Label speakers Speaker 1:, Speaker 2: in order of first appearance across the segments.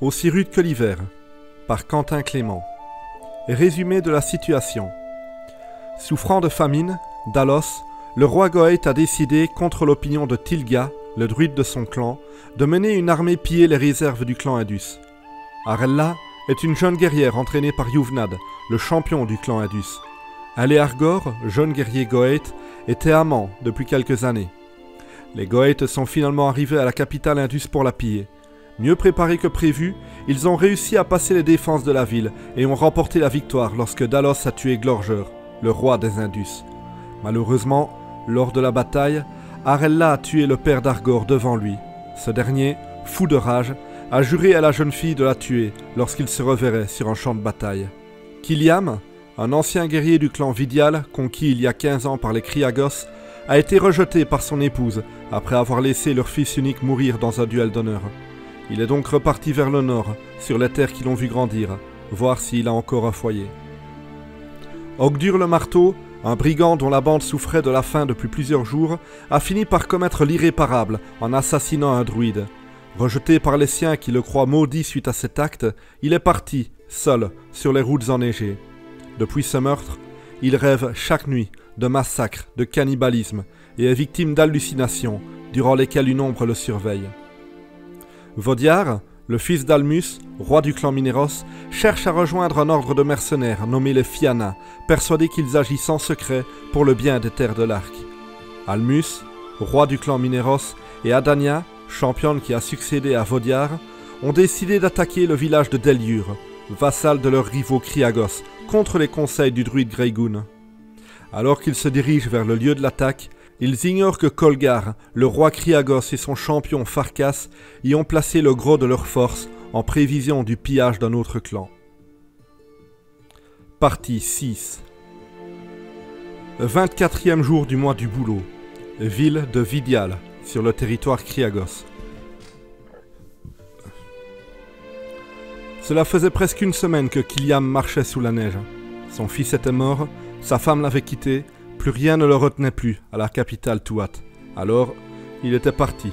Speaker 1: Aussi rude que l'hiver, par Quentin Clément. Résumé de la situation. Souffrant de famine, Dalos, le roi Goëth a décidé, contre l'opinion de Tilga, le druide de son clan, de mener une armée piller les réserves du clan Indus. Arella est une jeune guerrière entraînée par Yuvnad, le champion du clan Indus. Aleargor, jeune guerrier Goëth, était amant depuis quelques années. Les Goëth sont finalement arrivés à la capitale Indus pour la piller. Mieux préparés que prévu, ils ont réussi à passer les défenses de la ville et ont remporté la victoire lorsque Dalos a tué Glorgeur, le roi des Indus. Malheureusement, lors de la bataille, Arella a tué le père d'Argor devant lui. Ce dernier, fou de rage, a juré à la jeune fille de la tuer lorsqu'il se reverrait sur un champ de bataille. Kiliam, un ancien guerrier du clan Vidial, conquis il y a 15 ans par les Kriagos, a été rejeté par son épouse après avoir laissé leur fils unique mourir dans un duel d'honneur. Il est donc reparti vers le nord, sur les terres qui l'ont vu grandir, voir s'il a encore un foyer. Ogdur le marteau, un brigand dont la bande souffrait de la faim depuis plusieurs jours, a fini par commettre l'irréparable en assassinant un druide. Rejeté par les siens qui le croient maudit suite à cet acte, il est parti, seul, sur les routes enneigées. Depuis ce meurtre, il rêve chaque nuit de massacres, de cannibalisme, et est victime d'hallucinations, durant lesquelles une ombre le surveille. Vodiar, le fils d'Almus, roi du clan Mineros, cherche à rejoindre un ordre de mercenaires nommé les Fianna, persuadés qu'ils agissent en secret pour le bien des terres de l'Arc. Almus, roi du clan Mineros, et Adania, championne qui a succédé à Vodiar, ont décidé d'attaquer le village de Deliur, vassal de leurs rivaux Kriagos, contre les conseils du druide Greygun. Alors qu'ils se dirigent vers le lieu de l'attaque, ils ignorent que Kolgar, le roi Kriagos et son champion Farkas y ont placé le gros de leurs forces en prévision du pillage d'un autre clan. Partie 6. 24e jour du mois du Bouleau. Ville de Vidial, sur le territoire Kriagos. Cela faisait presque une semaine que Kiliam marchait sous la neige. Son fils était mort, sa femme l'avait quitté, plus rien ne le retenait plus à la capitale Tuat. Alors, il était parti.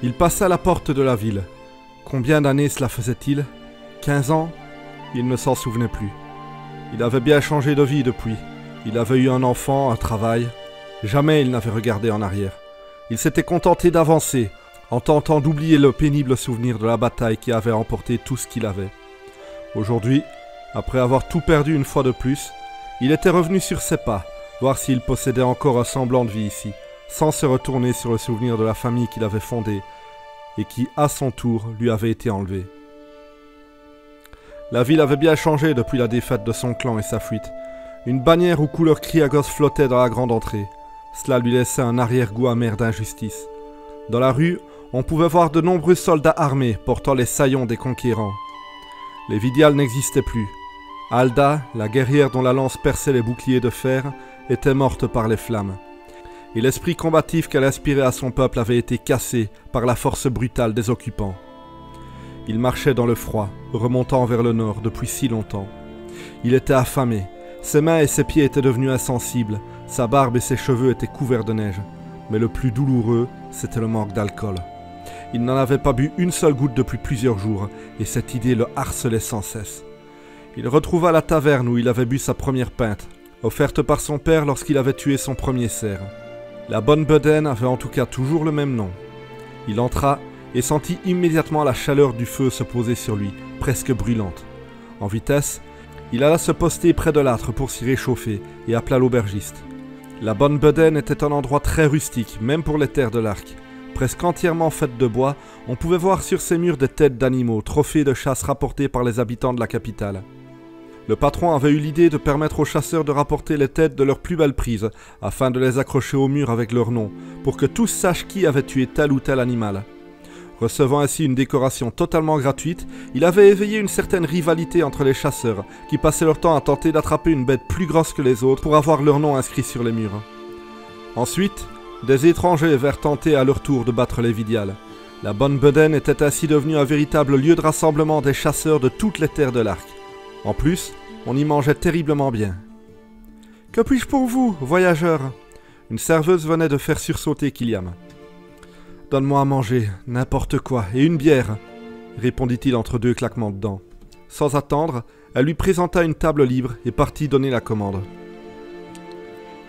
Speaker 1: Il passa la porte de la ville. Combien d'années cela faisait-il? 15 ans? Il ne s'en souvenait plus. Il avait bien changé de vie depuis. Il avait eu un enfant, un travail. Jamais il n'avait regardé en arrière. Il s'était contenté d'avancer, en tentant d'oublier le pénible souvenir de la bataille qui avait emporté tout ce qu'il avait. Aujourd'hui, après avoir tout perdu une fois de plus, il était revenu sur ses pas, voir s'il possédait encore un semblant de vie ici, sans se retourner sur le souvenir de la famille qu'il avait fondée et qui, à son tour, lui avait été enlevée. La ville avait bien changé depuis la défaite de son clan et sa fuite. Une bannière aux couleurs Kriagos flottait dans la grande entrée. Cela lui laissait un arrière-goût amer d'injustice. Dans la rue, on pouvait voir de nombreux soldats armés portant les saillons des conquérants. Les Vidial n'existaient plus. Alda, la guerrière dont la lance perçait les boucliers de fer, était morte par les flammes. Et l'esprit combatif qu'elle inspirait à son peuple avait été cassé par la force brutale des occupants. Il marchait dans le froid, remontant vers le nord depuis si longtemps. Il était affamé, ses mains et ses pieds étaient devenus insensibles, sa barbe et ses cheveux étaient couverts de neige. Mais le plus douloureux, c'était le manque d'alcool. Il n'en avait pas bu une seule goutte depuis plusieurs jours, et cette idée le harcelait sans cesse. Il retrouva la taverne où il avait bu sa première pinte, offerte par son père lorsqu'il avait tué son premier cerf. La bonne bedaine avait en tout cas toujours le même nom. Il entra et sentit immédiatement la chaleur du feu se poser sur lui, presque brûlante. En vitesse, il alla se poster près de l'âtre pour s'y réchauffer et appela l'aubergiste. La bonne bedaine était un endroit très rustique, même pour les terres de l'Arc. Presque entièrement faite de bois, on pouvait voir sur ses murs des têtes d'animaux, trophées de chasse rapportés par les habitants de la capitale. Le patron avait eu l'idée de permettre aux chasseurs de rapporter les têtes de leurs plus belles prises, afin de les accrocher au mur avec leur nom, pour que tous sachent qui avait tué tel ou tel animal. Recevant ainsi une décoration totalement gratuite, il avait éveillé une certaine rivalité entre les chasseurs, qui passaient leur temps à tenter d'attraper une bête plus grosse que les autres pour avoir leur nom inscrit sur les murs. Ensuite, des étrangers vinrent tenter à leur tour de battre les Vidial. La bonne bedaine était ainsi devenue un véritable lieu de rassemblement des chasseurs de toutes les terres de l'Arc. En plus, on y mangeait terriblement bien. « Que puis-je pour vous, voyageur ?» Une serveuse venait de faire sursauter Kiliam. « Donne-moi à manger, n'importe quoi, et une bière. » répondit-il entre deux claquements de dents. Sans attendre, elle lui présenta une table libre et partit donner la commande.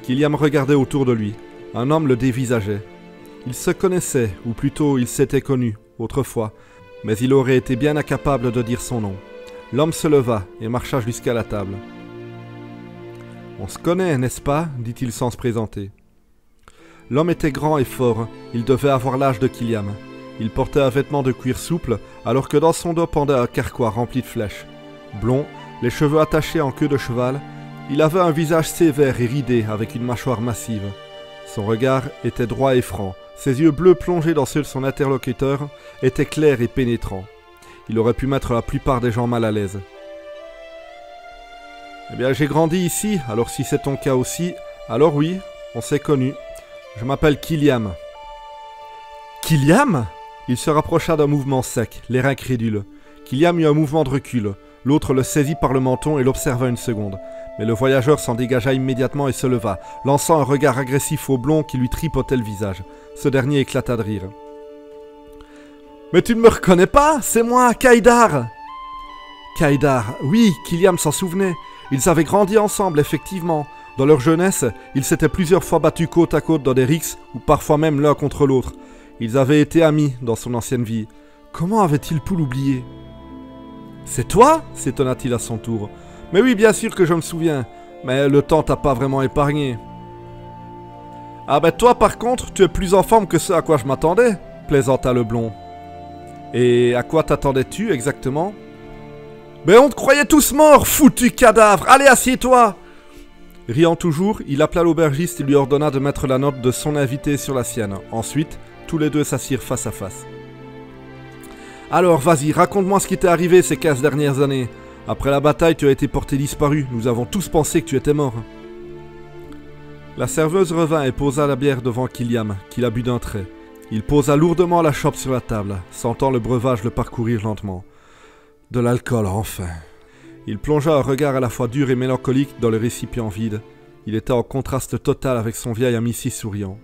Speaker 1: Killiam regardait autour de lui. Un homme le dévisageait. Il se connaissait, ou plutôt il s'était connu, autrefois, mais il aurait été bien incapable de dire son nom. L'homme se leva et marcha jusqu'à la table. « On se connaît, n'est-ce pas ?» dit-il sans se présenter. L'homme était grand et fort, il devait avoir l'âge de Killiam. Il portait un vêtement de cuir souple, alors que dans son dos pendait un carquois rempli de flèches. Blond, les cheveux attachés en queue de cheval, il avait un visage sévère et ridé avec une mâchoire massive. Son regard était droit et franc, ses yeux bleus plongés dans ceux de son interlocuteur étaient clairs et pénétrants. Il aurait pu mettre la plupart des gens mal à l'aise. « Eh bien, j'ai grandi ici, alors si c'est ton cas aussi, alors oui, on s'est connus. Je m'appelle Killiam. »« Killiam ?» Il se rapprocha d'un mouvement sec, l'air incrédule. Killiam eut un mouvement de recul. L'autre le saisit par le menton et l'observa une seconde. Mais le voyageur s'en dégagea immédiatement et se leva, lançant un regard agressif au blond qui lui tripotait le visage. Ce dernier éclata de rire. « Mais tu ne me reconnais pas? C'est moi, Kaïdar !»« Kaïdar, oui, Killiam s'en souvenait. Ils avaient grandi ensemble, effectivement. Dans leur jeunesse, ils s'étaient plusieurs fois battus côte à côte dans des rixes, ou parfois même l'un contre l'autre. Ils avaient été amis dans son ancienne vie. Comment avait-il pu l'oublier ? »« C'est toi ?» s'étonna-t-il à son tour. « Mais oui, bien sûr que je me souviens, mais le temps t'a pas vraiment épargné. »« Ah ben toi par contre, tu es plus en forme que ce à quoi je m'attendais, » plaisanta le blond. « Et à quoi t'attendais-tu exactement ?»« Ben on te croyait tous morts, foutu cadavre. Allez, assieds-toi !» Riant toujours, il appela l'aubergiste et lui ordonna de mettre la note de son invité sur la sienne. Ensuite, tous les deux s'assirent face à face. « Alors, vas-y, raconte-moi ce qui t'est arrivé ces 15 dernières années. Après la bataille, tu as été porté disparu. Nous avons tous pensé que tu étais mort. » La serveuse revint et posa la bière devant Killiam, qui la but d'un trait. Il posa lourdement la chope sur la table, sentant le breuvage le parcourir lentement. De l'alcool, enfin. Il plongea un regard à la fois dur et mélancolique dans le récipient vide. Il était en contraste total avec son vieil ami si souriant.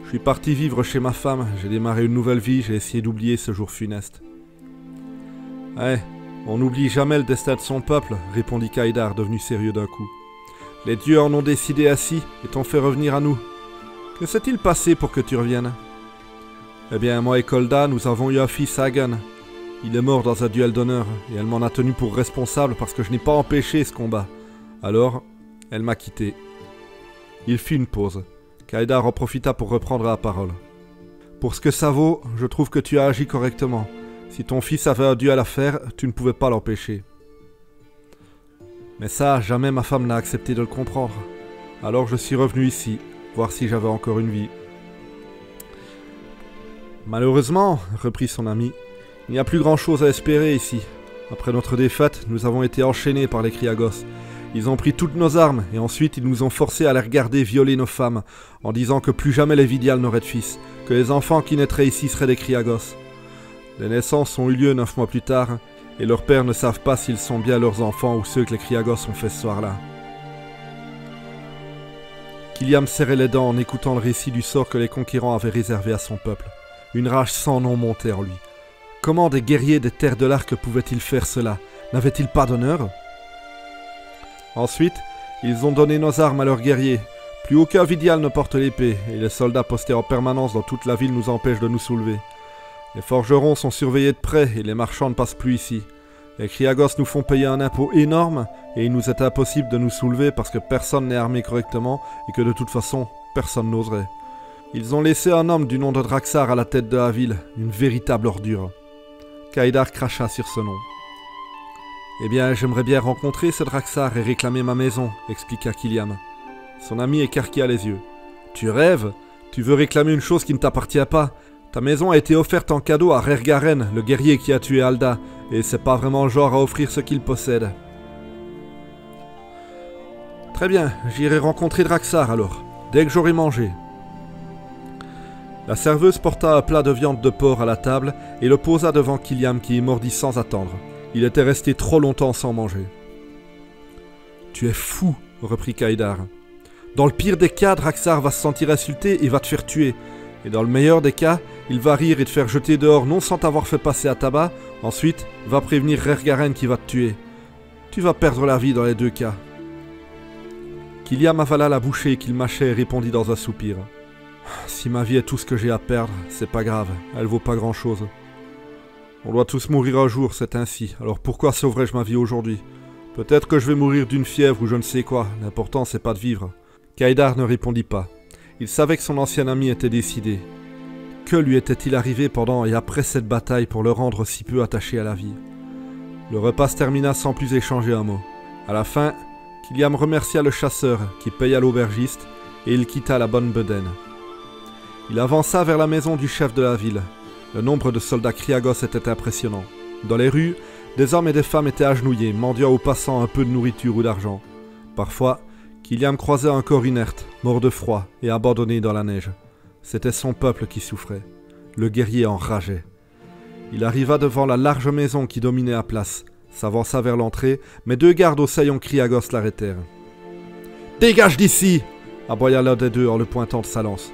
Speaker 1: Je suis parti vivre chez ma femme, j'ai démarré une nouvelle vie, j'ai essayé d'oublier ce jour funeste. « Ouais, on n'oublie jamais le destin de son peuple, » répondit Kaïdar, devenu sérieux d'un coup. « Les dieux en ont décidé ainsi et t'ont fait revenir à nous. Que s'est-il passé pour que tu reviennes ?»« Eh bien, moi et Kolda, nous avons eu un fils, Hagen. Il est mort dans un duel d'honneur, et elle m'en a tenu pour responsable parce que je n'ai pas empêché ce combat. Alors, elle m'a quitté. » Il fit une pause. Kaïdar en profita pour reprendre la parole. « Pour ce que ça vaut, je trouve que tu as agi correctement. Si ton fils avait un duel à faire, tu ne pouvais pas l'empêcher. Mais ça, jamais ma femme n'a accepté de le comprendre. Alors je suis revenu ici, voir si j'avais encore une vie. » « Malheureusement, reprit son ami, il n'y a plus grand-chose à espérer ici. Après notre défaite, nous avons été enchaînés par les Kriagos. Ils ont pris toutes nos armes et ensuite ils nous ont forcés à les regarder violer nos femmes, en disant que plus jamais les Vidial n'auraient de fils, que les enfants qui naîtraient ici seraient des Kriagos. Les naissances ont eu lieu 9 mois plus tard, et leurs pères ne savent pas s'ils sont bien leurs enfants ou ceux que les Kriagos ont fait ce soir-là. » Killiam serrait les dents en écoutant le récit du sort que les conquérants avaient réservé à son peuple. Une rage sans nom montait en lui. Comment des guerriers des terres de l'Arc pouvaient-ils faire cela? N'avaient-ils pas d'honneur? Ensuite, ils ont donné nos armes à leurs guerriers. Plus aucun Vidial ne porte l'épée, et les soldats postés en permanence dans toute la ville nous empêchent de nous soulever. Les forgerons sont surveillés de près, et les marchands ne passent plus ici. Les Kriagos nous font payer un impôt énorme, et il nous est impossible de nous soulever parce que personne n'est armé correctement, et que de toute façon, personne n'oserait. Ils ont laissé un homme du nom de Draxar à la tête de la ville, une véritable ordure. Kaïdar cracha sur ce nom. « Eh bien, j'aimerais bien rencontrer ce Draxar et réclamer ma maison, » expliqua Killiam. Son ami écarquilla les yeux. « Tu rêves? Tu veux réclamer une chose qui ne t'appartient pas? Ta maison a été offerte en cadeau à Rergaren, le guerrier qui a tué Alda, et c'est pas vraiment le genre à offrir ce qu'il possède. » « Très bien, j'irai rencontrer Draxar alors, dès que j'aurai mangé. » La serveuse porta un plat de viande de porc à la table et le posa devant Killiam qui y mordit sans attendre. Il était resté trop longtemps sans manger. « Tu es fou, » reprit Kaïdar. « Dans le pire des cas, Draxar va se sentir insulté et va te faire tuer. Et dans le meilleur des cas, il va rire et te faire jeter dehors non sans t'avoir fait passer à tabac. Ensuite, va prévenir Rergaren qui va te tuer. Tu vas perdre la vie dans les deux cas. Kiliam avala la bouchée qu'il mâchait et répondit dans un soupir. Si ma vie est tout ce que j'ai à perdre, c'est pas grave, elle vaut pas grand-chose. On doit tous mourir un jour, c'est ainsi, alors pourquoi sauverais-je ma vie aujourd'hui? Peut-être que je vais mourir d'une fièvre ou je ne sais quoi, l'important c'est pas de vivre. Kaïdar ne répondit pas. Il savait que son ancien ami était décidé. Que lui était-il arrivé pendant et après cette bataille pour le rendre si peu attaché à la vie? Le repas se termina sans plus échanger un mot. À la fin, Kiliam remercia le chasseur qui paya l'aubergiste et il quitta la bonne bedaine. Il avança vers la maison du chef de la ville. Le nombre de soldats Kriagos était impressionnant. Dans les rues, des hommes et des femmes étaient agenouillés, mendiant aux passants un peu de nourriture ou d'argent. Parfois, Kiliam croisait un corps inerte, mort de froid et abandonné dans la neige. C'était son peuple qui souffrait. Le guerrier enrageait. Il arriva devant la large maison qui dominait la place, s'avança vers l'entrée, mais deux gardes au saillon Kriagos l'arrêtèrent. « Dégage d'ici !» aboya l'un des deux en le pointant de sa lance.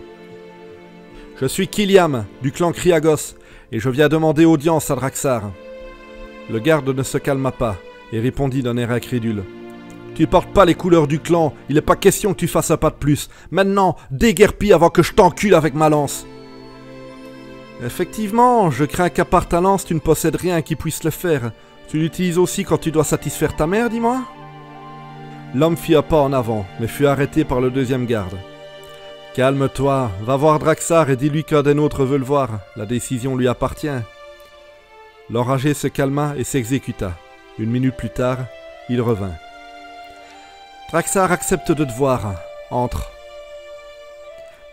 Speaker 1: « Je suis Kiliam, du clan Kriagos, et je viens demander audience à Draxar. » Le garde ne se calma pas et répondit d'un air incrédule. « Tu portes pas les couleurs du clan, il n'est pas question que tu fasses un pas de plus. Maintenant, déguerpis avant que je t'encule avec ma lance. » « Effectivement, je crains qu'à part ta lance, tu ne possèdes rien qui puisse le faire. Tu l'utilises aussi quand tu dois satisfaire ta mère, dis-moi » L'homme fit un pas en avant, mais fut arrêté par le deuxième garde. « Calme-toi, va voir Draxar et dis-lui qu'un des nôtres veut le voir. La décision lui appartient. » L'enragé se calma et s'exécuta. Une minute plus tard, il revint. « Draxar accepte de te voir. Entre. »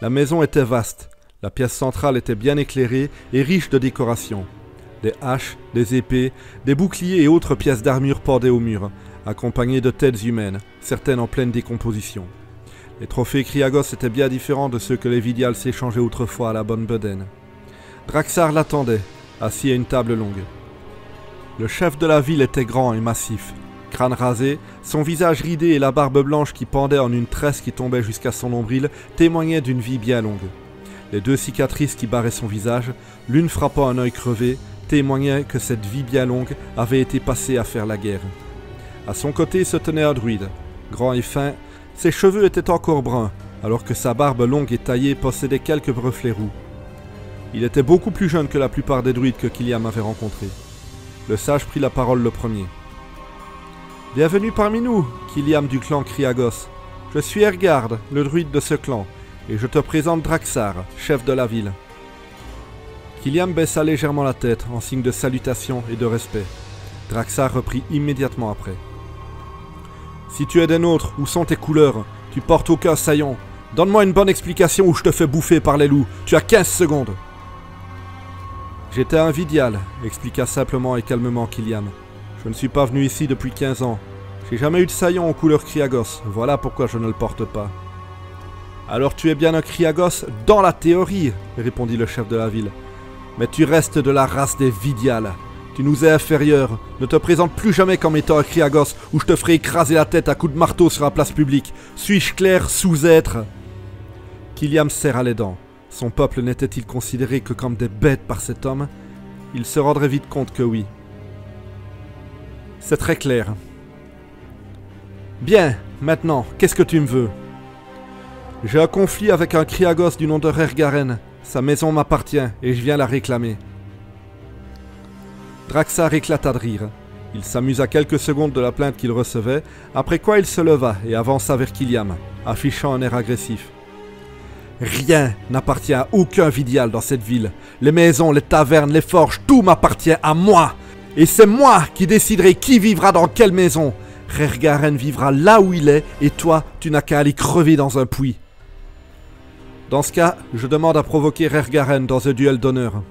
Speaker 1: La maison était vaste. La pièce centrale était bien éclairée et riche de décorations. Des haches, des épées, des boucliers et autres pièces d'armure pendaient au mur, accompagnées de têtes humaines, certaines en pleine décomposition. Les trophées Kriagos étaient bien différents de ceux que les Vidials s'échangeaient autrefois à la bonne bedaine. Draxar l'attendait, assis à une table longue. Le chef de la ville était grand et massif. Crâne rasé, son visage ridé et la barbe blanche qui pendait en une tresse qui tombait jusqu'à son nombril témoignaient d'une vie bien longue. Les deux cicatrices qui barraient son visage, l'une frappant un œil crevé, témoignaient que cette vie bien longue avait été passée à faire la guerre. À son côté se tenait un druide. Grand et fin, ses cheveux étaient encore bruns, alors que sa barbe longue et taillée possédait quelques reflets roux. Il était beaucoup plus jeune que la plupart des druides que Kiliam avait rencontrés. Le sage prit la parole le premier. « Bienvenue parmi nous, Kiliam du clan Kriagos. Je suis Ergard, le druide de ce clan. Et je te présente Draxar, chef de la ville. » Kiliam baissa légèrement la tête, en signe de salutation et de respect. Draxar reprit immédiatement après. « Si tu es des nôtres, où sont tes couleurs? Tu portes aucun saillon. Donne-moi une bonne explication ou je te fais bouffer par les loups. Tu as 15 secondes. » « J'étais un Vidial, expliqua simplement et calmement Kiliam. Je ne suis pas venu ici depuis 15 ans. J'ai jamais eu de saillon aux couleurs Kriagos, voilà pourquoi je ne le porte pas. » « Alors tu es bien un Kriagos dans la théorie, répondit le chef de la ville. Mais tu restes de la race des Vidials. Tu nous es inférieur. Ne te présente plus jamais comme étant un Kriagos ou je te ferai écraser la tête à coups de marteau sur la place publique. Suis-je clair, sous-être » Kiliam serra les dents. Son peuple n'était-il considéré que comme des bêtes par cet homme? Il se rendrait vite compte que oui. C'est très clair. Bien, maintenant, qu'est-ce que tu me veux? J'ai un conflit avec un Kriagos du nom de Rergaren. Sa maison m'appartient et je viens la réclamer. Draxar éclata de rire. Il s'amusa quelques secondes de la plainte qu'il recevait, après quoi il se leva et avança vers Kiliam, affichant un air agressif. Rien n'appartient à aucun Vidial dans cette ville. Les maisons, les tavernes, les forges, tout m'appartient à moi. Et c'est moi qui déciderai qui vivra dans quelle maison. Rergaren vivra là où il est, et toi, tu n'as qu'à aller crever dans un puits. Dans ce cas, je demande à provoquer Rergaren dans un duel d'honneur.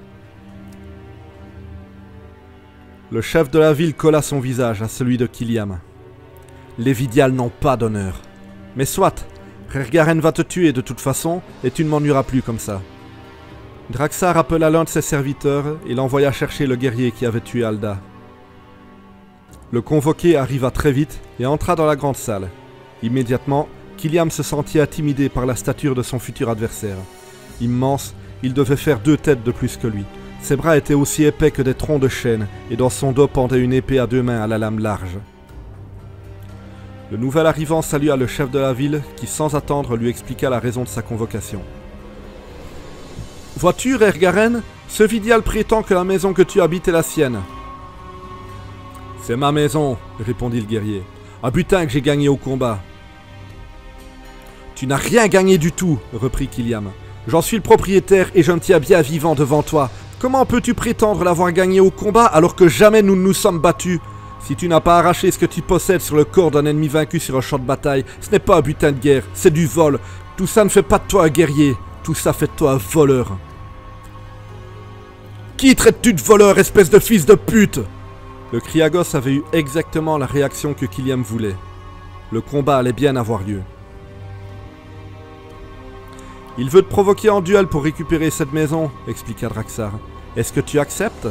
Speaker 1: Le chef de la ville colla son visage à celui de Kiliam. Les Vidials n'ont pas d'honneur. Mais soit, Rergaren va te tuer de toute façon, et tu ne m'ennuieras plus comme ça. Draxar appela l'un de ses serviteurs et l'envoya chercher le guerrier qui avait tué Alda. Le convoqué arriva très vite et entra dans la grande salle. Immédiatement, Kiliam se sentit intimidé par la stature de son futur adversaire. Immense, il devait faire 2 têtes de plus que lui. Ses bras étaient aussi épais que des troncs de chêne, et dans son dos pendait une épée à 2 mains à la lame large. Le nouvel arrivant salua le chef de la ville, qui sans attendre lui expliqua la raison de sa convocation. « Vois-tu, Ergaren, ce Vidial prétend que la maison que tu habites est la sienne. »« C'est ma maison, » répondit le guerrier. « Un butin que j'ai gagné au combat. »« Tu n'as rien gagné du tout, » reprit Kiliam. « J'en suis le propriétaire et je me tiens bien vivant devant toi. Comment peux-tu prétendre l'avoir gagné au combat alors que jamais nous ne nous sommes battus ? Si tu n'as pas arraché ce que tu possèdes sur le corps d'un ennemi vaincu sur un champ de bataille, ce n'est pas un butin de guerre, c'est du vol. Tout ça ne fait pas de toi un guerrier, tout ça fait de toi un voleur. »« Qui traites-tu de voleur, espèce de fils de pute ?» Le Kriagos avait eu exactement la réaction que Kiliam voulait. Le combat allait bien avoir lieu. « Il veut te provoquer en duel pour récupérer cette maison, » expliqua Draxar. « Est-ce que tu acceptes ?»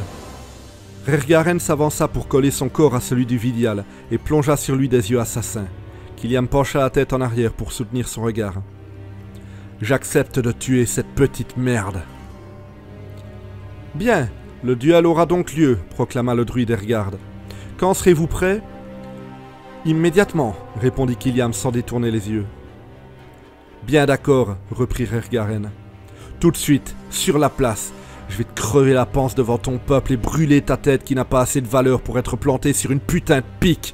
Speaker 1: Rergaren s'avança pour coller son corps à celui du Vidial et plongea sur lui des yeux assassins. Kiliam pencha la tête en arrière pour soutenir son regard. « J'accepte de tuer cette petite merde. »« Bien, le duel aura donc lieu, » proclama le druide Ergard. « Quand serez-vous prêt ?»« Immédiatement, » répondit Kiliam sans détourner les yeux. « Bien d'accord, » reprit Rergaren. « Tout de suite, sur la place. Je vais te crever la panse devant ton peuple et brûler ta tête qui n'a pas assez de valeur pour être plantée sur une putain de pique. »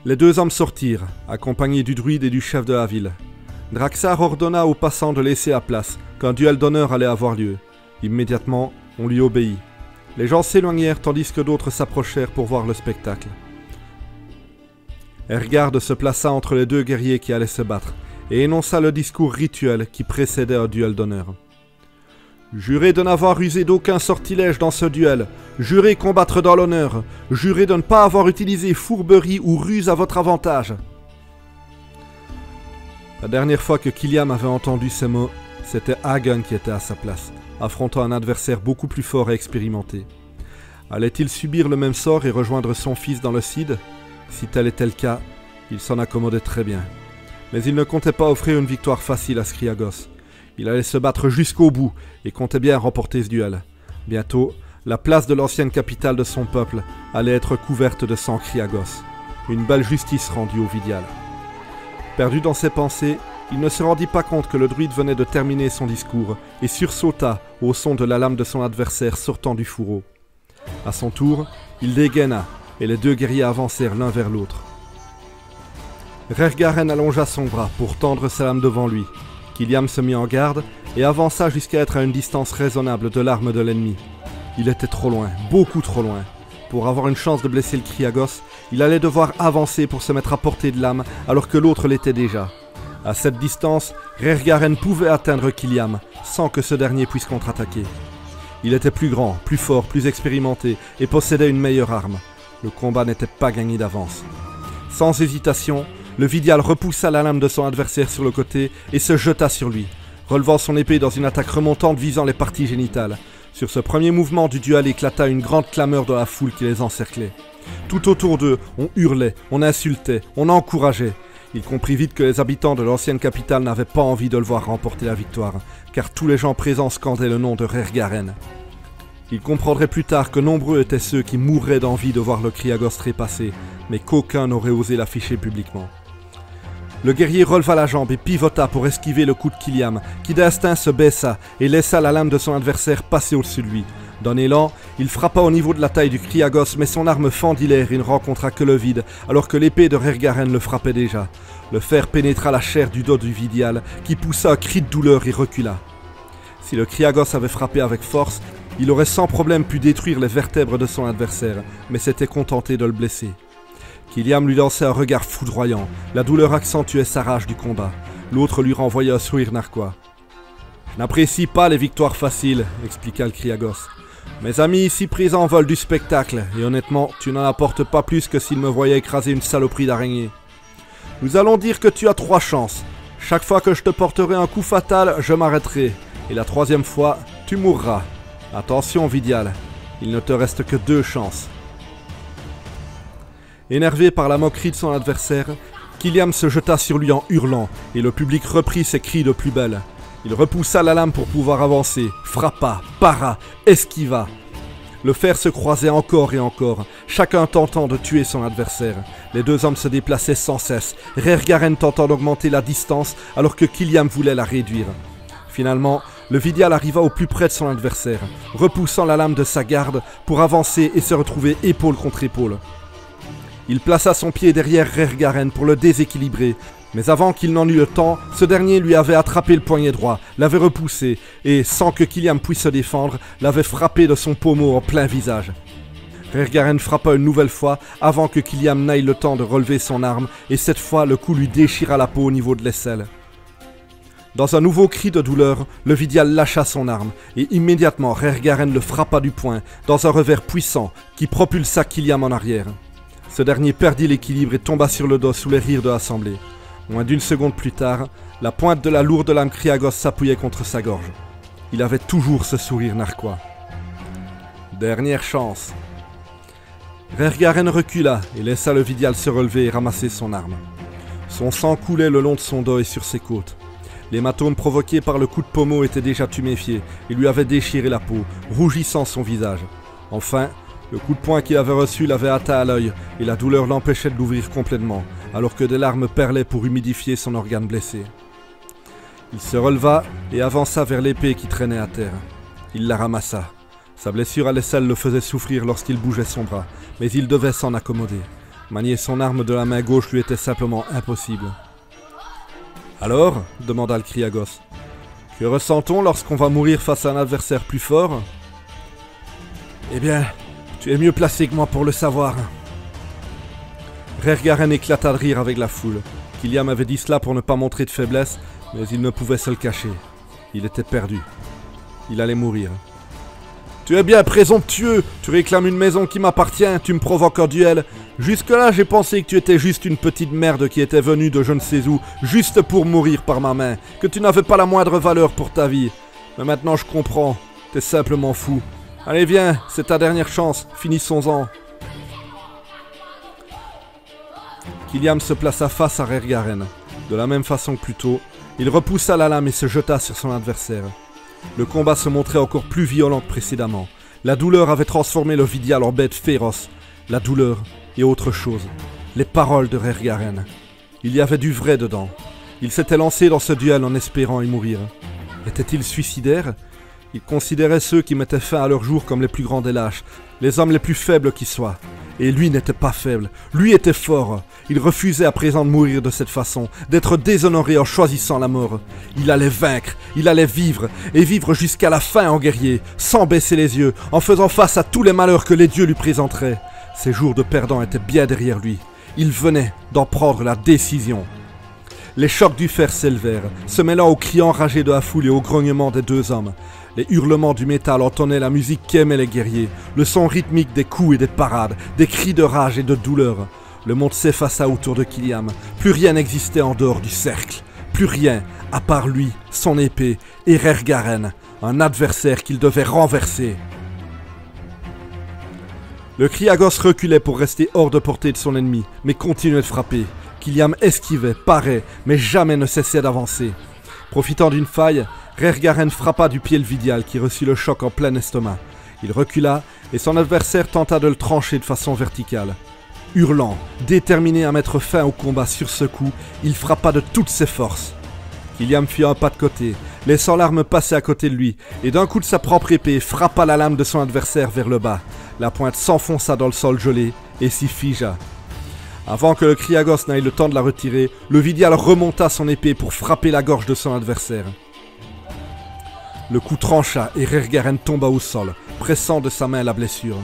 Speaker 1: Les 2 hommes sortirent, accompagnés du druide et du chef de la ville. Draxar ordonna aux passants de laisser la place, qu'un duel d'honneur allait avoir lieu. Immédiatement, on lui obéit. Les gens s'éloignèrent tandis que d'autres s'approchèrent pour voir le spectacle. Ergard se plaça entre les 2 guerriers qui allaient se battre, et énonça le discours rituel qui précédait un duel d'honneur. « Jurez de n'avoir usé d'aucun sortilège dans ce duel, jurez combattre dans l'honneur, jurez de ne pas avoir utilisé fourberie ou ruse à votre avantage. » La dernière fois que Kiliam avait entendu ces mots, c'était Hagen qui était à sa place, affrontant un adversaire beaucoup plus fort et expérimenté. Allait-il subir le même sort et rejoindre son fils dans le Cid ? Si tel était le cas, il s'en accommodait très bien. Mais il ne comptait pas offrir une victoire facile à Kriagos. Il allait se battre jusqu'au bout et comptait bien remporter ce duel. Bientôt, la place de l'ancienne capitale de son peuple allait être couverte de sang Kriagos. Une belle justice rendue au Vidial. Perdu dans ses pensées, il ne se rendit pas compte que le druide venait de terminer son discours et sursauta au son de la lame de son adversaire sortant du fourreau. À son tour, il dégaina et les 2 guerriers avancèrent l'un vers l'autre. Rergaren allongea son bras pour tendre sa lame devant lui. Kiliam se mit en garde et avança jusqu'à être à une distance raisonnable de l'arme de l'ennemi. Il était trop loin, beaucoup trop loin. Pour avoir une chance de blesser le Kriagos, il allait devoir avancer pour se mettre à portée de lame alors que l'autre l'était déjà. À cette distance, Rergaren pouvait atteindre Kiliam sans que ce dernier puisse contre-attaquer. Il était plus grand, plus fort, plus expérimenté et possédait une meilleure arme. Le combat n'était pas gagné d'avance. Sans hésitation, le Vidial repoussa la lame de son adversaire sur le côté et se jeta sur lui, relevant son épée dans une attaque remontante visant les parties génitales. Sur ce premier mouvement du duel éclata une grande clameur dans la foule qui les encerclait. Tout autour d'eux, on hurlait, on insultait, on encourageait. Il comprit vite que les habitants de l'ancienne capitale n'avaient pas envie de le voir remporter la victoire, car tous les gens présents scandaient le nom de Rergaren. Il comprendrait plus tard que nombreux étaient ceux qui mourraient d'envie de voir le Kriagos trépasser, mais qu'aucun n'aurait osé l'afficher publiquement. Le guerrier releva la jambe et pivota pour esquiver le coup de Kiliam, qui d'instinct se baissa et laissa la lame de son adversaire passer au-dessus de lui. D'un élan, il frappa au niveau de la taille du Kriagos, mais son arme fendit l'air et ne rencontra que le vide, alors que l'épée de Rergaren le frappait déjà. Le fer pénétra la chair du dos du Vidial, qui poussa un cri de douleur et recula. Si le Kriagos avait frappé avec force, il aurait sans problème pu détruire les vertèbres de son adversaire, mais s'était contenté de le blesser. Kiliam lui lançait un regard foudroyant. La douleur accentuait sa rage du combat. L'autre lui renvoyait un sourire narquois. « Je n'apprécie pas les victoires faciles, » expliqua le Kriagos. « Mes amis ici présents veulent du spectacle, et honnêtement, tu n'en apportes pas plus que s'ils me voyaient écraser une saloperie d'araignée. Nous allons dire que tu as 3 chances. Chaque fois que je te porterai un coup fatal, je m'arrêterai. Et la 3e fois, tu mourras. Attention, Vidial, il ne te reste que 2 chances. » Énervé par la moquerie de son adversaire, Kiliam se jeta sur lui en hurlant, et le public reprit ses cris de plus belle. Il repoussa la lame pour pouvoir avancer, frappa, para, esquiva. Le fer se croisait encore et encore, chacun tentant de tuer son adversaire. Les deux hommes se déplaçaient sans cesse, Rergaren tentant d'augmenter la distance alors que Kiliam voulait la réduire. Finalement, le Vidial arriva au plus près de son adversaire, repoussant la lame de sa garde pour avancer et se retrouver épaule contre épaule. Il plaça son pied derrière Rergaren pour le déséquilibrer, mais avant qu'il n'en eût le temps, ce dernier lui avait attrapé le poignet droit, l'avait repoussé et, sans que Kiliam puisse se défendre, l'avait frappé de son pommeau en plein visage. Rergaren frappa une nouvelle fois avant que Kiliam n'aille le temps de relever son arme et cette fois le coup lui déchira la peau au niveau de l'aisselle. Dans un nouveau cri de douleur, le Vidial lâcha son arme et immédiatement Rergaren le frappa du poing dans un revers puissant qui propulsa Kiliam en arrière. Ce dernier perdit l'équilibre et tomba sur le dos sous les rires de l'assemblée. Moins d'une seconde plus tard, la pointe de la lourde lame Kriagos s'appuyait contre sa gorge. Il avait toujours ce sourire narquois. Dernière chance. Rergaren recula et laissa le Vidial se relever et ramasser son arme. Son sang coulait le long de son dos et sur ses côtes. L'hématome provoqué par le coup de pommeau était déjà tuméfié et lui avait déchiré la peau, rougissant son visage. Enfin, le coup de poing qu'il avait reçu l'avait atteint à l'œil et la douleur l'empêchait de l'ouvrir complètement, alors que des larmes perlaient pour humidifier son organe blessé. Il se releva et avança vers l'épée qui traînait à terre. Il la ramassa. Sa blessure à l'aisselle le faisait souffrir lorsqu'il bougeait son bras, mais il devait s'en accommoder. Manier son arme de la main gauche lui était simplement impossible. « Alors » demanda le Kriagos. « Que ressent-on lorsqu'on va mourir face à un adversaire plus fort ?»« Eh bien, tu es mieux placé que moi pour le savoir. » Rergaren éclata de rire avec la foule. Kiliam avait dit cela pour ne pas montrer de faiblesse, mais il ne pouvait se le cacher. Il était perdu. Il allait mourir. « Tu es bien présomptueux, tu réclames une maison qui m'appartient, tu me provoques un duel. Jusque-là, j'ai pensé que tu étais juste une petite merde qui était venue de je ne sais où, juste pour mourir par ma main, que tu n'avais pas la moindre valeur pour ta vie. Mais maintenant je comprends, t'es simplement fou. Allez viens, c'est ta dernière chance, finissons-en. » Kiliam se plaça face à Rergaren. De la même façon que plus tôt, il repoussa la lame et se jeta sur son adversaire. Le combat se montrait encore plus violent que précédemment. La douleur avait transformé le Vidial en bête féroce. La douleur et autre chose. Les paroles de Rergaren. Il y avait du vrai dedans. Il s'était lancé dans ce duel en espérant y mourir. Était-il suicidaire ? Il considérait ceux qui mettaient fin à leur jour comme les plus grands des lâches, les hommes les plus faibles qui soient. Et lui n'était pas faible, lui était fort. Il refusait à présent de mourir de cette façon, d'être déshonoré en choisissant la mort. Il allait vaincre, il allait vivre, et vivre jusqu'à la fin en guerrier, sans baisser les yeux, en faisant face à tous les malheurs que les dieux lui présenteraient. Ses jours de perdant étaient bien derrière lui. Il venait d'en prendre la décision. Les chocs du fer s'élevèrent, se mêlant aux cris enragés de la foule et aux grognements des deux hommes. Les hurlements du métal entonnaient la musique qu'aimaient les guerriers, le son rythmique des coups et des parades, des cris de rage et de douleur. Le monde s'effaça autour de Kiliam. Plus rien n'existait en dehors du cercle. Plus rien, à part lui, son épée et Rergaren, un adversaire qu'il devait renverser. Le Kriagos reculait pour rester hors de portée de son ennemi, mais continuait de frapper. Kiliam esquivait, parait, mais jamais ne cessait d'avancer. Profitant d'une faille, Rergaren frappa du pied le Vidial qui reçut le choc en plein estomac. Il recula et son adversaire tenta de le trancher de façon verticale. Hurlant, déterminé à mettre fin au combat sur ce coup, il frappa de toutes ses forces. Kiliam fit un pas de côté, laissant l'arme passer à côté de lui, et d'un coup de sa propre épée frappa la lame de son adversaire vers le bas. La pointe s'enfonça dans le sol gelé et s'y figea. Avant que le Kriagos n'aille le temps de la retirer, le Vidial remonta son épée pour frapper la gorge de son adversaire. Le coup trancha et Rergaren tomba au sol, pressant de sa main la blessure.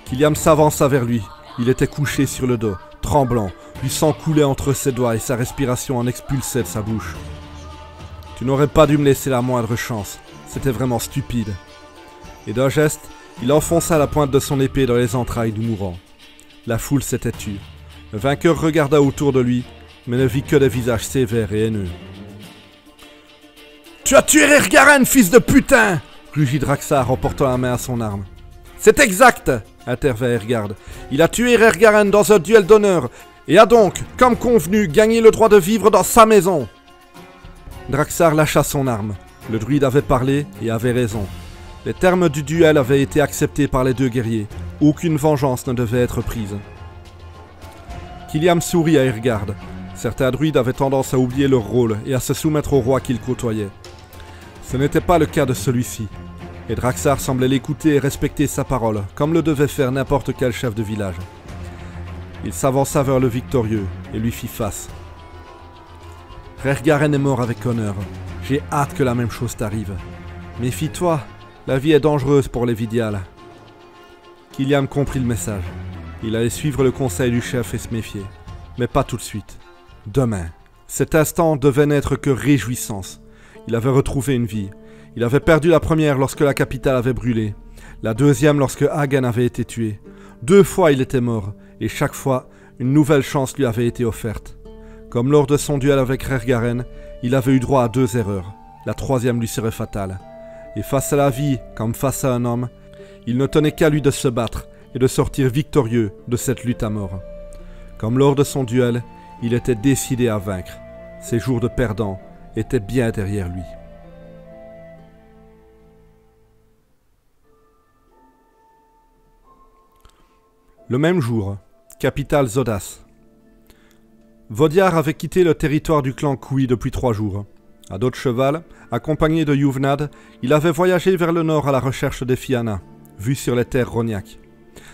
Speaker 1: Kiliam s'avança vers lui. Il était couché sur le dos, tremblant, du sang coulait entre ses doigts et sa respiration en expulsait de sa bouche. « Tu n'aurais pas dû me laisser la moindre chance, c'était vraiment stupide. » Et d'un geste, il enfonça la pointe de son épée dans les entrailles du mourant. La foule s'était tue. Le vainqueur regarda autour de lui, mais ne vit que des visages sévères et haineux. « Tu as tué Rergaren, fils de putain !» rugit Draxar en portant la main à son arme. « C'est exact !» intervint Ergard. « Il a tué Rergaren dans un duel d'honneur, et a donc, comme convenu, gagné le droit de vivre dans sa maison. » Draxar lâcha son arme. Le druide avait parlé et avait raison. Les termes du duel avaient été acceptés par les deux guerriers. Aucune vengeance ne devait être prise. Kiliam sourit à Irgard. Certains druides avaient tendance à oublier leur rôle et à se soumettre au roi qu'ils côtoyaient. Ce n'était pas le cas de celui-ci. Et Draxar semblait l'écouter et respecter sa parole, comme le devait faire n'importe quel chef de village. Il s'avança vers le victorieux et lui fit face. Rergaren est mort avec honneur. J'ai hâte que la même chose t'arrive. Méfie-toi, la vie est dangereuse pour les Vidiales. Kiliam comprit le message. Il allait suivre le conseil du chef et se méfier. Mais pas tout de suite. Demain. Cet instant devait n'être que réjouissance. Il avait retrouvé une vie. Il avait perdu la première lorsque la capitale avait brûlé. La deuxième lorsque Hagen avait été tué. 2 fois il était mort, et chaque fois, une nouvelle chance lui avait été offerte. Comme lors de son duel avec Rergaren, il avait eu droit à 2 erreurs. La troisième lui serait fatale. Et face à la vie, comme face à un homme, il ne tenait qu'à lui de se battre et de sortir victorieux de cette lutte à mort. Comme lors de son duel, il était décidé à vaincre. Ses jours de perdant étaient bien derrière lui. Le même jour, capitale Zodas. Vodiar avait quitté le territoire du clan Kui depuis 3 jours. À dos de cheval, accompagné de Yuvnad, il avait voyagé vers le nord à la recherche des Fianna, vues sur les terres roniaques.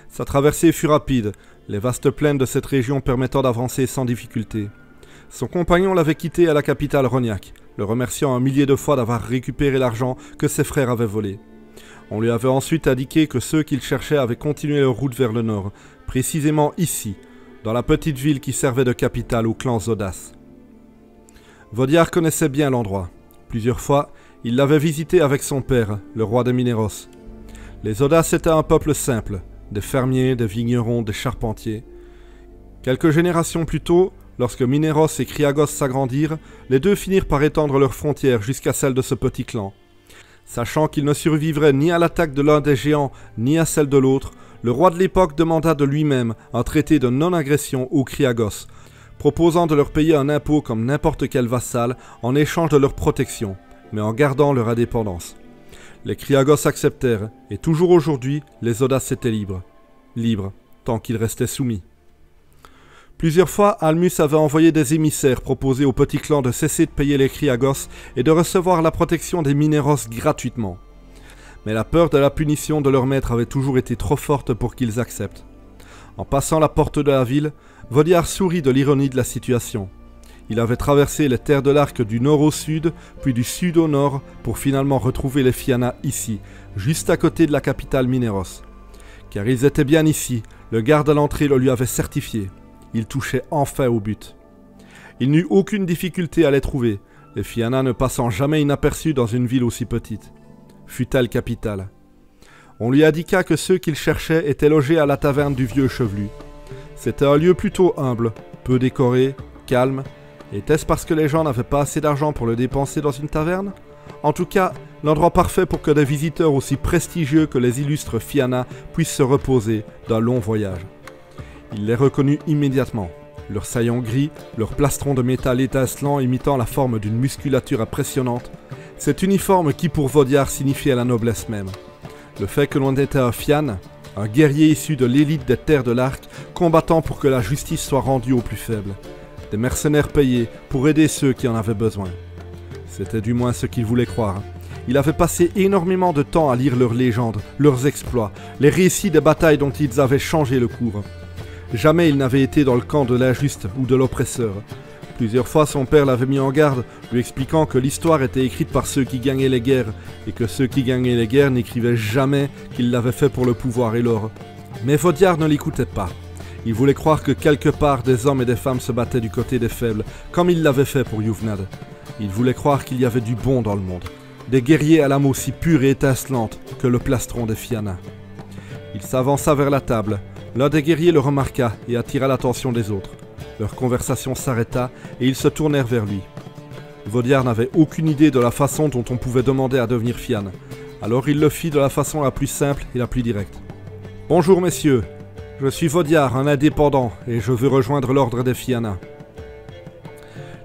Speaker 1: Sa traversée fut rapide, les vastes plaines de cette région permettant d'avancer sans difficulté. Son compagnon l'avait quitté à la capitale roniaque, le remerciant 1 millier de fois d'avoir récupéré l'argent que ses frères avaient volé. On lui avait ensuite indiqué que ceux qu'il cherchait avaient continué leur route vers le nord, précisément ici, dans la petite ville qui servait de capitale au clan Zodas. Vodiar connaissait bien l'endroit. Plusieurs fois, il l'avait visité avec son père, le roi de Mineros. Les Zodas étaient un peuple simple, des fermiers, des vignerons, des charpentiers. Quelques générations plus tôt, lorsque Mineros et Kriagos s'agrandirent, les deux finirent par étendre leurs frontières jusqu'à celle de ce petit clan. Sachant qu'il ne survivrait ni à l'attaque de l'un des géants, ni à celle de l'autre, le roi de l'époque demanda de lui-même un traité de non-agression aux Kriagos, proposant de leur payer un impôt comme n'importe quel vassal en échange de leur protection, mais en gardant leur indépendance. Les Kriagos acceptèrent, et toujours aujourd'hui, les Zodas étaient libres. Libres, tant qu'ils restaient soumis. Plusieurs fois, Almus avait envoyé des émissaires proposer au petit clan de cesser de payer les Kriagos et de recevoir la protection des Mineros gratuitement. Mais la peur de la punition de leur maître avait toujours été trop forte pour qu'ils acceptent. En passant la porte de la ville, Vodiar sourit de l'ironie de la situation. Il avait traversé les terres de l'Arc du nord au sud, puis du sud au nord, pour finalement retrouver les Fianna ici, juste à côté de la capitale Mineros. Car ils étaient bien ici, le garde à l'entrée le lui avait certifié. Il touchait enfin au but. Il n'eut aucune difficulté à les trouver, les Fianna ne passant jamais inaperçus dans une ville aussi petite. Fut-elle capitale. On lui indiqua que ceux qu'il cherchait étaient logés à la taverne du vieux chevelu. C'était un lieu plutôt humble, peu décoré, calme. Était-ce parce que les gens n'avaient pas assez d'argent pour le dépenser dans une taverne? En tout cas, l'endroit parfait pour que des visiteurs aussi prestigieux que les illustres Fianna puissent se reposer d'un long voyage. Il les reconnut immédiatement. Leurs saillants gris, leurs plastrons de métal étincelant imitant la forme d'une musculature impressionnante, cet uniforme qui pour Vodiar signifiait la noblesse même. Le fait que l'on était un Fiann, un guerrier issu de l'élite des terres de l'Arc, combattant pour que la justice soit rendue aux plus faibles. Des mercenaires payés pour aider ceux qui en avaient besoin. C'était du moins ce qu'il voulait croire. Il avait passé énormément de temps à lire leurs légendes, leurs exploits, les récits des batailles dont ils avaient changé le cours. Jamais il n'avait été dans le camp de l'injuste ou de l'oppresseur. Plusieurs fois son père l'avait mis en garde, lui expliquant que l'histoire était écrite par ceux qui gagnaient les guerres, et que ceux qui gagnaient les guerres n'écrivaient jamais qu'ils l'avaient fait pour le pouvoir et l'or. Mais Vodiar ne l'écoutait pas. Il voulait croire que quelque part des hommes et des femmes se battaient du côté des faibles, comme il l'avait fait pour Yuvnad. Il voulait croire qu'il y avait du bon dans le monde, des guerriers à l'âme aussi pure et étincelante que le plastron des Fianna. Il s'avança vers la table. L'un des guerriers le remarqua et attira l'attention des autres. Leur conversation s'arrêta et ils se tournèrent vers lui. Vodiar n'avait aucune idée de la façon dont on pouvait demander à devenir Fiann. Alors il le fit de la façon la plus simple et la plus directe. « Bonjour messieurs, je suis Vodiar, un indépendant, et je veux rejoindre l'ordre des Fianna. »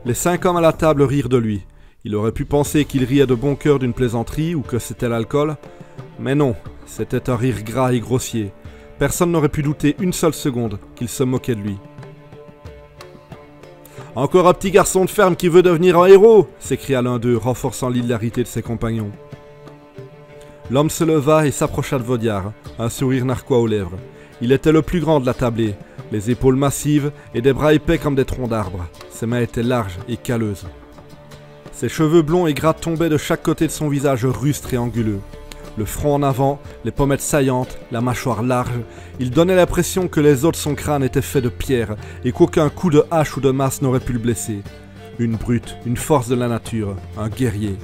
Speaker 1: Les 5 hommes à la table rirent de lui. Il aurait pu penser qu'il riait de bon cœur d'une plaisanterie ou que c'était l'alcool, mais non, c'était un rire gras et grossier. Personne n'aurait pu douter une seule seconde qu'il se moquait de lui. « Encore un petit garçon de ferme qui veut devenir un héros !» s'écria l'un d'eux, renforçant l'hilarité de ses compagnons. L'homme se leva et s'approcha de Vaudiard, un sourire narquois aux lèvres. Il était le plus grand de la tablée, les épaules massives et des bras épais comme des troncs d'arbres. Ses mains étaient larges et calleuses. Ses cheveux blonds et gras tombaient de chaque côté de son visage rustre et anguleux. Le front en avant, les pommettes saillantes, la mâchoire large, il donnait l'impression que les os de son crâne étaient faits de pierre et qu'aucun coup de hache ou de masse n'aurait pu le blesser. Une brute, une force de la nature, un guerrier.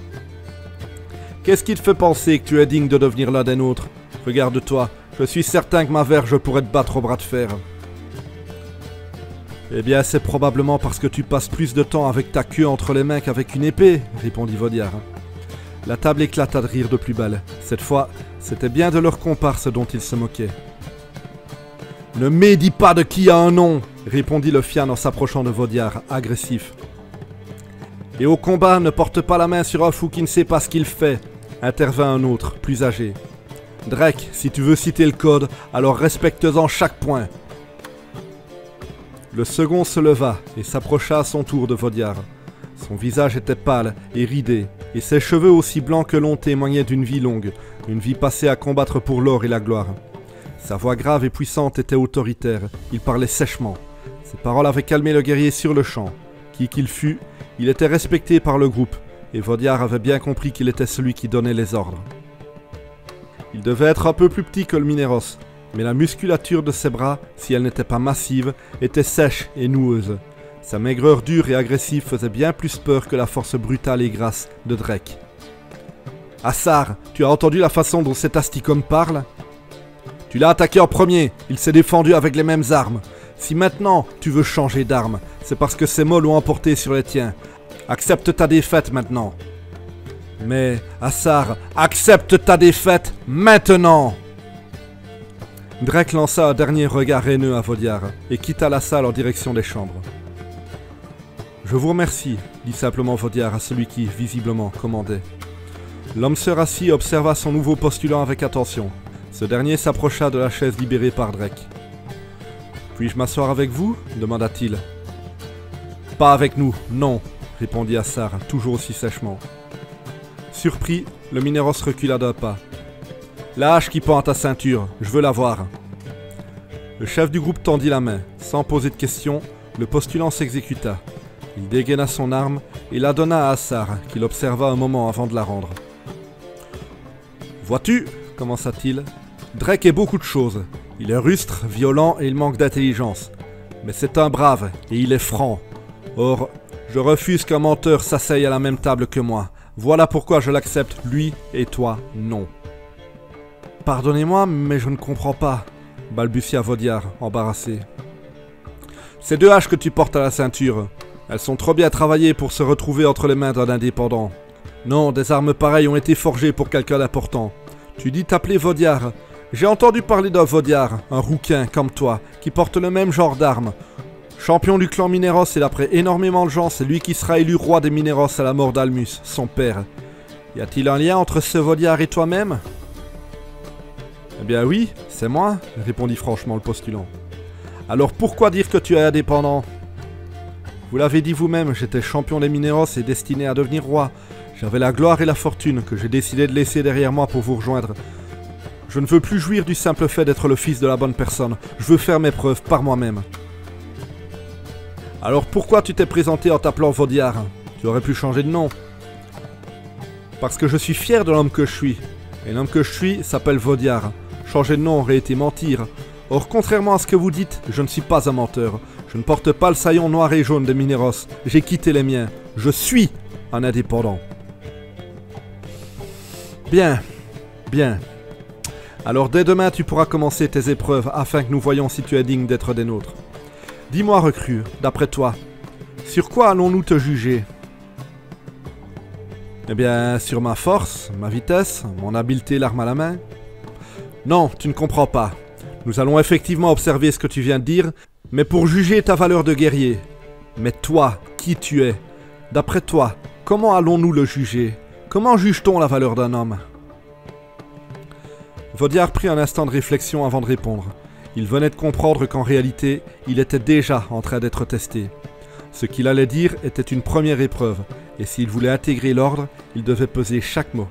Speaker 1: Qu'est-ce qui te fait penser que tu es digne de devenir l'un des nôtres? Regarde-toi, je suis certain que ma verge pourrait te battre au bras de fer. Eh bien, c'est probablement parce que tu passes plus de temps avec ta queue entre les mains qu'avec une épée, répondit Vaudiard. La table éclata de rire de plus belle. Cette fois, c'était bien de leur comparse dont ils se moquaient. « Ne médis pas de qui a un nom !» répondit le fian en s'approchant de Vaudiard, agressif. « Et au combat, ne porte pas la main sur un fou qui ne sait pas ce qu'il fait !» intervint un autre, plus âgé. « Drake, si tu veux citer le code, alors respecte-en chaque point !» Le second se leva et s'approcha à son tour de Vaudiard. Son visage était pâle et ridé, et ses cheveux aussi blancs que longs témoignaient d'une vie longue, une vie passée à combattre pour l'or et la gloire. Sa voix grave et puissante était autoritaire, il parlait sèchement. Ses paroles avaient calmé le guerrier sur le champ. Qui qu'il fût, il était respecté par le groupe, et Vaudiard avait bien compris qu'il était celui qui donnait les ordres. Il devait être un peu plus petit que le Mineros, mais la musculature de ses bras, si elle n'était pas massive, était sèche et noueuse. Sa maigreur dure et agressive faisait bien plus peur que la force brutale et grasse de Drake. « Assar, tu as entendu la façon dont cet Asticum parle ? Tu l'as attaqué en premier, il s'est défendu avec les mêmes armes. Si maintenant tu veux changer d'arme, c'est parce que ces mots l'ont emporté sur les tiens. Accepte ta défaite maintenant. » Mais, Assar, accepte ta défaite maintenant ! Drake lança un dernier regard haineux à Vaudiard et quitta la salle en direction des chambres. « Je vous remercie, dit simplement Vaudiard à celui qui, visiblement, commandait. L'homme se rassit et observa son nouveau postulant avec attention. Ce dernier s'approcha de la chaise libérée par Drake. « Puis-je m'asseoir avec vous » demanda-t-il. « Pas avec nous, non » répondit Assar, toujours aussi sèchement. Surpris, le Mineros recula d'un pas. « La hache qui pend à ta ceinture, je veux la voir. » Le chef du groupe tendit la main. Sans poser de questions, le postulant s'exécuta. Il dégaina son arme et la donna à Assar, qui l'observa un moment avant de la rendre. « Vois-tu, commença-t-il, Drake est beaucoup de choses. Il est rustre, violent et il manque d'intelligence. Mais c'est un brave et il est franc. Or, je refuse qu'un menteur s'asseye à la même table que moi. Voilà pourquoi je l'accepte, lui et toi, non. » « Pardonnez-moi, mais je ne comprends pas, » balbutia Vaudiard, embarrassé. « Ces deux haches que tu portes à la ceinture, elles sont trop bien travaillées pour se retrouver entre les mains d'un indépendant. Non, des armes pareilles ont été forgées pour quelqu'un d'important. Tu dis t'appeler Vaudiard. J'ai entendu parler d'un Vaudiard, un rouquin comme toi, qui porte le même genre d'armes. Champion du clan Mineros et d'après énormément de gens, c'est lui qui sera élu roi des Mineros à la mort d'Almus, son père. Y a-t-il un lien entre ce Vaudiard et toi-même ? » « Eh bien oui, c'est moi, » répondit franchement le postulant. « Alors pourquoi dire que tu es indépendant ? Vous l'avez dit vous-même, j'étais champion des Mineros et destiné à devenir roi. J'avais la gloire et la fortune que j'ai décidé de laisser derrière moi pour vous rejoindre. Je ne veux plus jouir du simple fait d'être le fils de la bonne personne. Je veux faire mes preuves par moi-même. » « Alors pourquoi tu t'es présenté en t'appelant Vaudiard ? Tu aurais pu changer de nom. »« Parce que je suis fier de l'homme que je suis. Et l'homme que je suis s'appelle Vaudiard. Changer de nom aurait été mentir. Or, contrairement à ce que vous dites, je ne suis pas un menteur. Je ne porte pas le saillon noir et jaune de Mineros. J'ai quitté les miens. Je suis un indépendant. » Bien, bien. Alors dès demain, tu pourras commencer tes épreuves afin que nous voyions si tu es digne d'être des nôtres. Dis-moi, recrue, d'après toi, sur quoi allons-nous te juger ? Eh bien, sur ma force, ma vitesse, mon habileté l'arme à la main ? Non, tu ne comprends pas. Nous allons effectivement observer ce que tu viens de dire, mais pour juger ta valeur de guerrier. Mais toi, qui tu es ? D'après toi, comment allons-nous le juger? Comment juge-t-on la valeur d'un homme? Vaudiard prit un instant de réflexion avant de répondre. Il venait de comprendre qu'en réalité, il était déjà en train d'être testé. Ce qu'il allait dire était une première épreuve, et s'il voulait intégrer l'ordre, il devait peser chaque mot.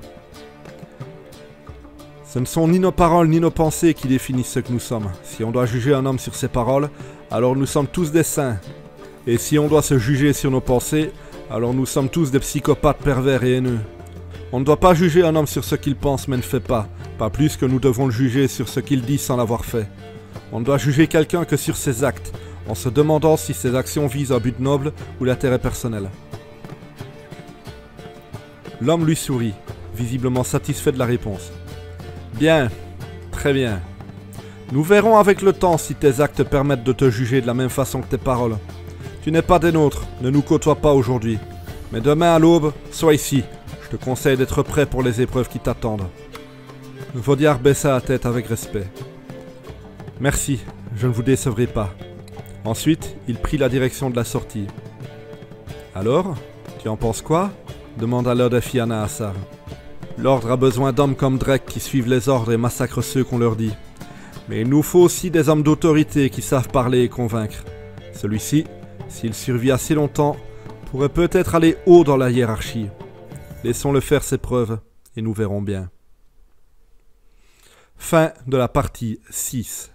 Speaker 1: Ce ne sont ni nos paroles ni nos pensées qui définissent ce que nous sommes. Si on doit juger un homme sur ses paroles, alors nous sommes tous des saints. Et si on doit se juger sur nos pensées, alors nous sommes tous des psychopathes pervers et haineux. On ne doit pas juger un homme sur ce qu'il pense mais ne fait pas plus que nous devons le juger sur ce qu'il dit sans l'avoir fait. On ne doit juger quelqu'un que sur ses actes, en se demandant si ses actions visent un but noble ou l'intérêt personnel. L'homme lui sourit, visiblement satisfait de la réponse. Bien, très bien. Nous verrons avec le temps si tes actes permettent de te juger de la même façon que tes paroles. Tu n'es pas des nôtres, ne nous côtoie pas aujourd'hui. Mais demain à l'aube, sois ici. Je te conseille d'être prêt pour les épreuves qui t'attendent. Vaudiard baissa la tête avec respect. Merci, je ne vous décevrai pas. Ensuite, il prit la direction de la sortie. Alors, tu en penses quoi? Demanda Lord Effian à Assar. L'ordre a besoin d'hommes comme Drake qui suivent les ordres et massacrent ceux qu'on leur dit. Mais il nous faut aussi des hommes d'autorité qui savent parler et convaincre. Celui-ci, s'il survit assez longtemps, pourrait peut-être aller haut dans la hiérarchie. Laissons-le faire ses preuves et nous verrons bien. Fin de la partie 6.